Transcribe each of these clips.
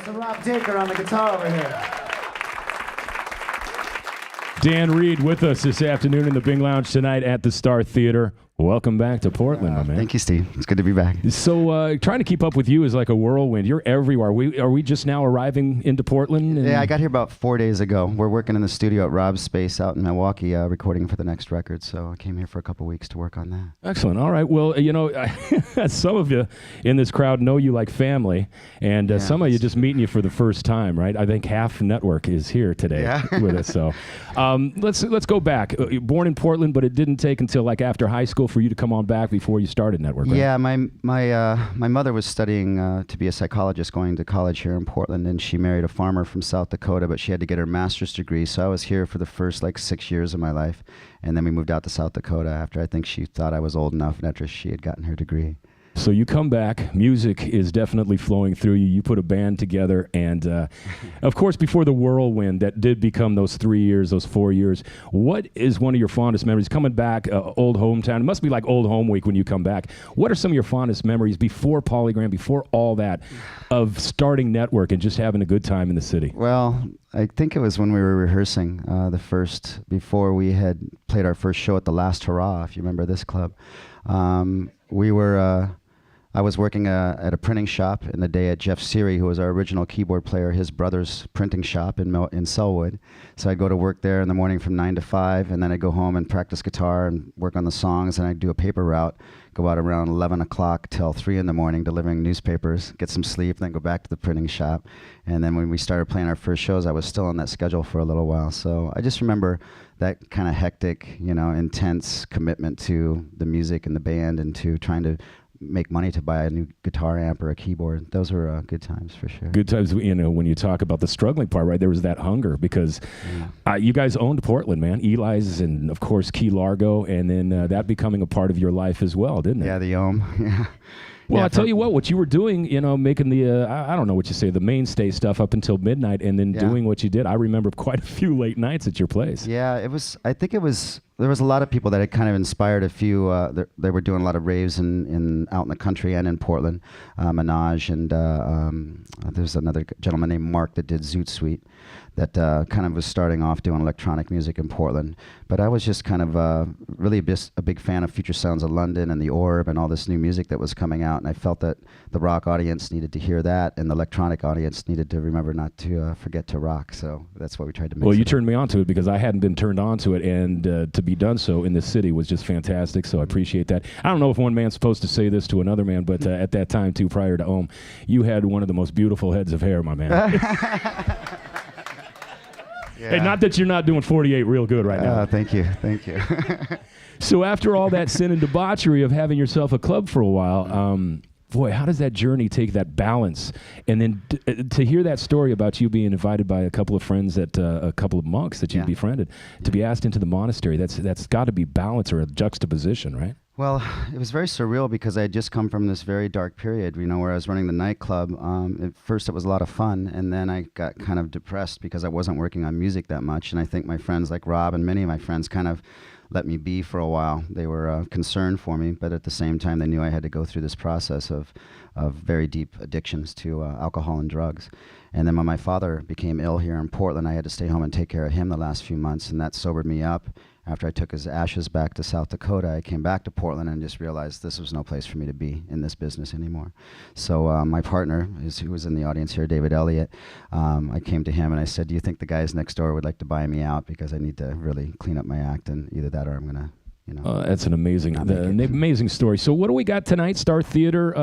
Mr. Rob Dacre on the guitar over here. Dan Reed with us this afternoon in the Bing Lounge tonight at the Star Theater. Welcome back to Portland, my man. Thank you, Steve. It's good to be back. So trying to keep up with you is like a whirlwind. You're everywhere. Are we just now arriving into Portland? Yeah, I got here about 4 days ago. We're working in the studio at Rob's space out in Milwaukee, recording for the next record. So I came here for a couple weeks to work on that. Excellent. All right. Well, you know, some of you in this crowd know you like family, and some of you just meeting you for the first time, right? I think half network is here today with us. So let's go back. Born in Portland, but it didn't take until like after high school for you to come on back before you started network, right? Yeah, my mother was studying to be a psychologist, going to college here in Portland, and she married a farmer from South Dakota, but she had to get her master's degree. So I was here for the first like 6 years of my life, and then we moved out to South Dakota after I think she thought I was old enough and after she had gotten her degree. So you come back, music is definitely flowing through you. You put a band together, and of course, before the whirlwind that did become those 3 years, those 4 years, what is one of your fondest memories coming back, old hometown? It must be like old home week when you come back. What are some of your fondest memories before Polygram, before all that, of starting network and just having a good time in the city? Well, I think it was when we were rehearsing before we had played our first show at the Last Hurrah, if you remember this club. I was working at a printing shop in the day at Jeff Seary, who was our original keyboard player, his brother's printing shop in Selwood. So I'd go to work there in the morning from 9 to 5, and then I'd go home and practice guitar and work on the songs, and I'd do a paper route, go out around 11 o'clock till 3 in the morning delivering newspapers, get some sleep, then go back to the printing shop. And then when we started playing our first shows, I was still on that schedule for a little while. So I just remember that kind of hectic, intense commitment to the music and the band and to trying to make money to buy a new guitar amp or a keyboard. Those were good times for sure. Good times, when you talk about the struggling part, right? There was that hunger because you guys owned Portland, man. Eli's and, of course, Key Largo, and then that becoming a part of your life as well, didn't it? Yeah, the Ohm. Yeah. Well, I'll tell you what you were doing, making the, I don't know what you say, the mainstay stuff up until midnight and then doing what you did. I remember quite a few late nights at your place. Yeah, there was a lot of people that had kind of inspired a few, they were doing a lot of raves out in the country and in Portland, Minaj, and there's another gentleman named Mark that did Zoot Suite that kind of was starting off doing electronic music in Portland. But I was just kind of really a big fan of Future Sounds of London and The Orb and all this new music that was coming out, and I felt that the rock audience needed to hear that, and the electronic audience needed to remember not to forget to rock, so that's what we tried to mix. Well, you turned me on to it because I hadn't been turned on to it, and to be done so in this city was just fantastic, so I appreciate that. I don't know if one man's supposed to say this to another man, but at that time, too, prior to Ohm, you had one of the most beautiful heads of hair, my man. Hey, not that you're not doing 48 real good right now. Thank you. So after all that sin and debauchery of having yourself a club for a while, boy, how does that journey take that balance? And then to hear that story about you being invited by a couple of friends, a couple of monks that you befriended, to be asked into the monastery, that's got to be balance or a juxtaposition, right? Well, it was very surreal because I had just come from this very dark period, where I was running the nightclub. At first it was a lot of fun, and then I got kind of depressed because I wasn't working on music that much, and I think my friends like Rob and many of my friends kind of let me be for a while. They were concerned for me, but at the same time they knew I had to go through this process of very deep addictions to alcohol and drugs. And then when my father became ill here in Portland, I had to stay home and take care of him the last few months, and that sobered me up. After I took his ashes back to South Dakota, I came back to Portland and just realized this was no place for me to be in this business anymore. So my partner, who was in the audience here, David Elliott, I came to him and I said, do you think the guys next door would like to buy me out? Because I need to really clean up my act, and either that or I'm going to that's an amazing story. So what do we got tonight? Star Theater,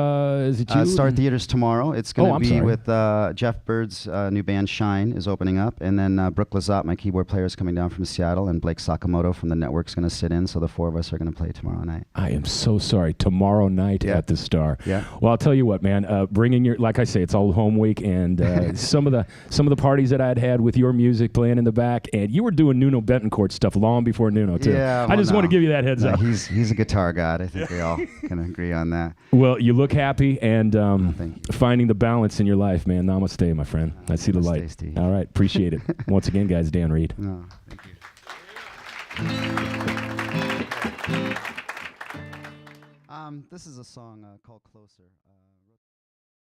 is it you? Star Theater's tomorrow. It's going to be with Jeff Bird's new band Shine is opening up, and then Brooke Lazat, my keyboard player, is coming down from Seattle, and Blake Sakamoto from the network's going to sit in, so the four of us are going to play tomorrow night. I am so sorry. Tomorrow night at the Star. Yeah. Well, I'll tell you what, man. Bringing your, like I say, it's old home week, and some of the parties that I'd had with your music playing in the back, and you were doing Nuno Betancourt stuff long before Nuno too. Yeah. I just want to give you that heads up. He's a guitar god. I think we all can agree on that. Well, you look happy, and finding the balance in your life, man. Namaste, my friend. I see the light. Steve. All right, appreciate it. Once again, guys, Dan Reed. No, thank you. This is a song called Closer.